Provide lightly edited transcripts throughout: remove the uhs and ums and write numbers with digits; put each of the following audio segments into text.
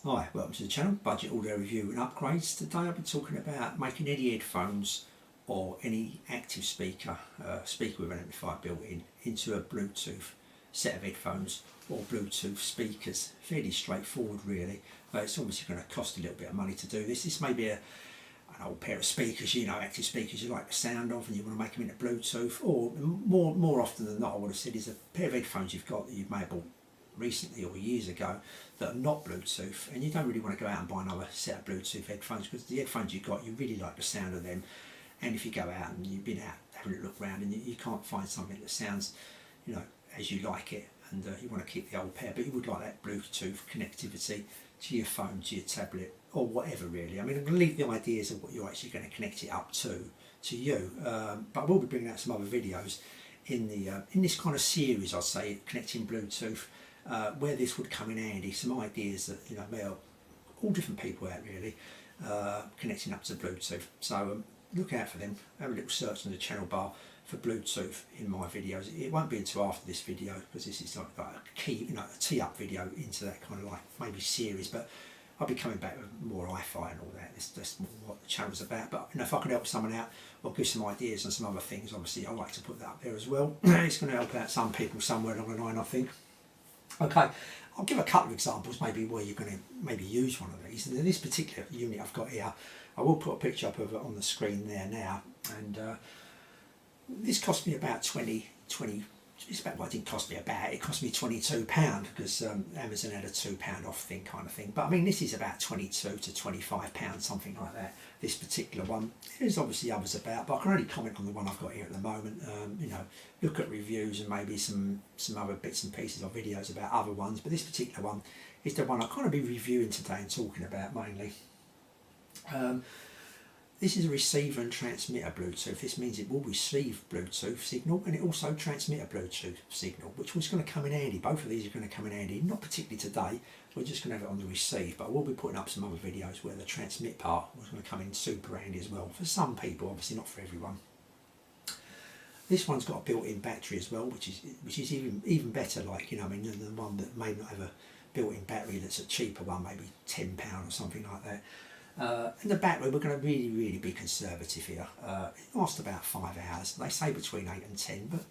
Hi, welcome to the channel, Budget Audio Review and Upgrades. Today I'll be talking about making any headphones or any active speaker with an amplifier built in into a Bluetooth set of headphones or Bluetooth speakers. Fairly straightforward really. It's obviously going to cost a little bit of money to do this. This may be an old pair of speakers, active speakers you like the sound of and you want to make them into Bluetooth, or more often than not I would have said is a pair of headphones you've got that you may have bought recently or years ago that are not Bluetooth, and you don't really want to go out and buy another set of Bluetooth headphones because the headphones you've got, you really like the sound of them, and if you go out and you've been out having a look around and you can't find something that sounds as you like it, and you want to keep the old pair but you would like that Bluetooth connectivity to your phone, to your tablet, or whatever really. I mean, I'm going to leave the ideas of what you're actually going to connect it up to you, but I will be bringing out some other videos in this kind of series, I'd say, connecting Bluetooth, where this would come in handy. Some ideas that may help all different people out really, connecting up to Bluetooth. So look out for them. Have a little search in the channel bar for Bluetooth in my videos. It won't be until after this video because this is like a key, a tee-up video into that kind of like maybe series. But I'll be coming back with more Wi-Fi and all that. That's more what the channel's about. But if I can help someone out or give some ideas on some other things, obviously I like to put that up there as well. It's going to help out some people somewhere along the line, I think. Okay, I'll give a couple of examples maybe where you're going to maybe use one of these. And in this particular unit I've got here, I will put a picture up of it on the screen there now. And this cost me about it cost me £22 because Amazon had a £2 off thing kind of thing. But I mean, this is about £22 to £25, something like that, this particular one. There's obviously others about, but I can only comment on the one I've got here at the moment. Look at reviews and maybe some other bits and pieces of videos about other ones, but this particular one is the one I'll kind of be reviewing today and talking about mainly. This is a receiver and transmitter Bluetooth. This means it will receive Bluetooth signal and it also transmit a Bluetooth signal, which was going to come in handy. Both of these are going to come in handy, not particularly today. We're just going to have it on the receive, but I will be putting up some other videos where the transmit part was going to come in super handy as well. For some people, obviously not for everyone. This one's got a built-in battery as well, which is even better, than the one that may not have a built-in battery that's a cheaper one, maybe £10 or something like that. And the battery, we're going to really be conservative here. It lasts about 5 hours. They say between 8 and 10, but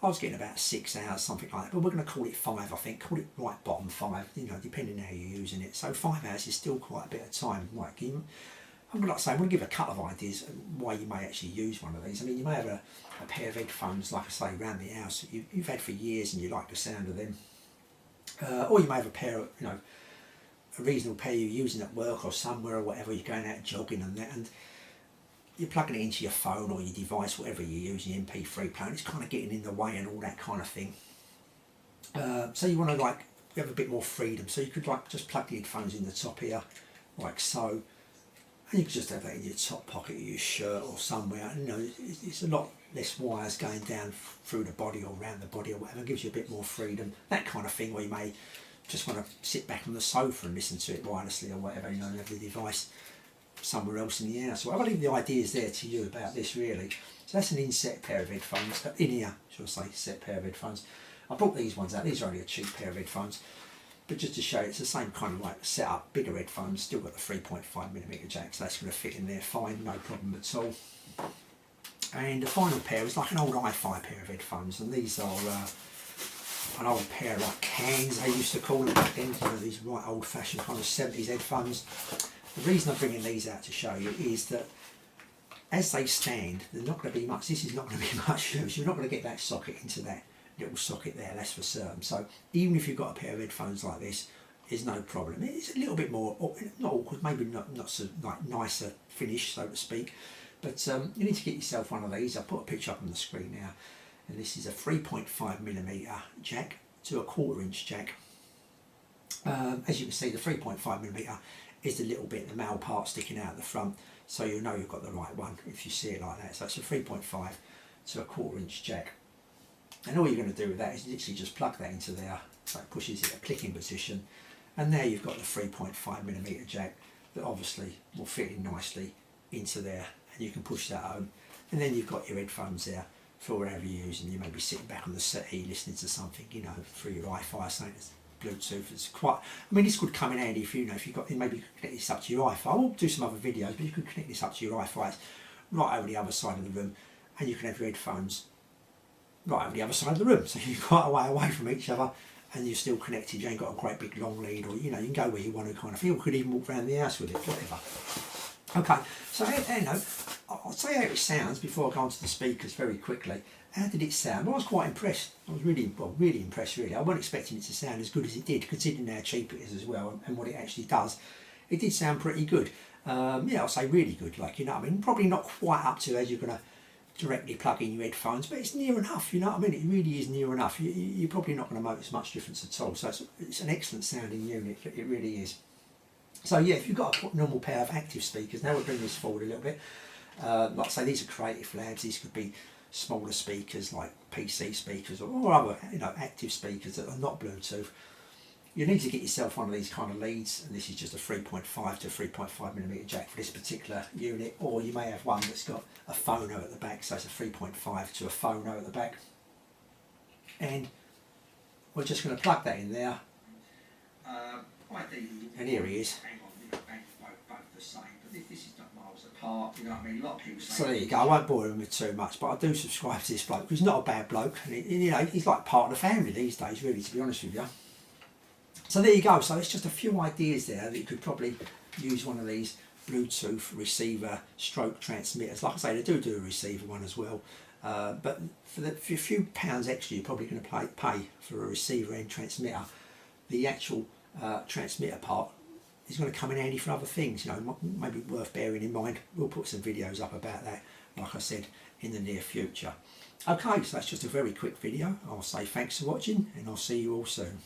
I was getting about 6 hours, something like that. But we're going to call it 5, I think. Call it right bottom 5, depending on how you're using it. So 5 hours is still quite a bit of time. I'm going to give a couple of ideas why you may actually use one of these. I mean, you may have a pair of headphones, like I say, around the house that you've had for years and you like the sound of them. Or you may have a pair of, a reasonable pair you're using at work or somewhere or whatever, you're going out jogging and that, and you're plugging it into your phone or your device, whatever you're using, MP3 player, it's kind of getting in the way and all that kind of thing. So you want to have a bit more freedom, so you could just plug the headphones in the top here, like so, and you could just have that in your top pocket of your shirt or somewhere. It's a lot less wires going down through the body or around the body or whatever. It gives you a bit more freedom, that kind of thing, where you may just want to sit back on the sofa and listen to it wirelessly or whatever, and have the device somewhere else in the house. So I'll leave the ideas there to you about this really. So that's an inset pair of headphones, in-ear, should I say, set pair of headphones. I brought these ones out, these are only a cheap pair of headphones, but just to show you, it's the same kind of setup, bigger headphones, still got the 3.5mm jack, so that's going to fit in there fine, no problem at all. And the final pair is like an old Hi-Fi pair of headphones, and these are an old pair like cans, they used to call them back then, these right old-fashioned kind of 70s headphones. The reason I'm bringing these out to show you is that as they stand, there's not going to be much, this is not going to be much use. You're not going to get that socket into that little socket there, that's for certain. So even if you've got a pair of headphones like this, there's no problem. It's a little bit more, not awkward, maybe not so nicer finish, so to speak, but you need to get yourself one of these. I'll put a picture up on the screen now. And this is a 3.5mm jack to a 1/4 inch jack. As you can see, the 3.5mm is the little bit, the male part sticking out the front, so you'll know you've got the right one if you see it like that. So it's a 3.5 to a 1/4 inch jack. And all you're going to do with that is literally just plug that into there, so it pushes it a clicking position. And there you've got the 3.5mm jack that obviously will fit in nicely into there, and you can push that home. And then you've got your headphones there for wherever you're using. You may be sitting back on the settee listening to something, through your Wi-Fi or something, Bluetooth. It's quite, I mean, this could come in handy if you know, if you've got, maybe you could connect this up to your iPhone. I'll do some other videos, but you could connect this up to your iPhone. It's right over the other side of the room, and you can have your headphones right over the other side of the room, so you're quite a way away from each other, and you're still connected. You ain't got a great big long lead, or you know, you can go where you want to kind of feel. You could even walk around the house with it, whatever. Okay, so you know, I'll say how it sounds before I go on to the speakers very quickly. How did it sound? Well, I was quite impressed. I was really impressed really. I wasn't expecting it to sound as good as it did, considering how cheap it is as well, and what it actually does. It did sound pretty good. Yeah, I'll say really good, like, you know what I mean? Probably not quite up to as you're going to directly plug in your headphones, but it's near enough, you know what I mean? It really is near enough. You're probably not going to notice much difference at all. So it's an excellent sounding unit, it really is. So yeah, if you've got a normal pair of active speakers, now we'll bring this forward a little bit. Like I say, these are Creative Labs. These could be smaller speakers like PC speakers or other, you know, active speakers that are not Bluetooth. You need to get yourself one of these kind of leads, and this is just a 3.5 to 3.5mm jack for this particular unit, or you may have one that's got a phono at the back, so it's a 3.5 to a phono at the back. And we're just going to plug that in there. And here he is. Both the same, but this is not miles apart, you know what I mean? A lot of people say. So there you go, I won't bore him with too much, but I do subscribe to this bloke. He's not a bad bloke, and you know, he's like part of the family these days, really, to be honest with you. So there you go, so it's just a few ideas there that you could probably use one of these Bluetooth receiver stroke transmitters. Like I say, they do a receiver one as well, but for a few pounds extra you're probably going to pay for a receiver and transmitter. The actual transmitter part is going to come in handy for other things, you know, maybe worth bearing in mind. We'll put some videos up about that, like I said, in the near future. Okay, so that's just a very quick video. I'll say thanks for watching, and I'll see you all soon.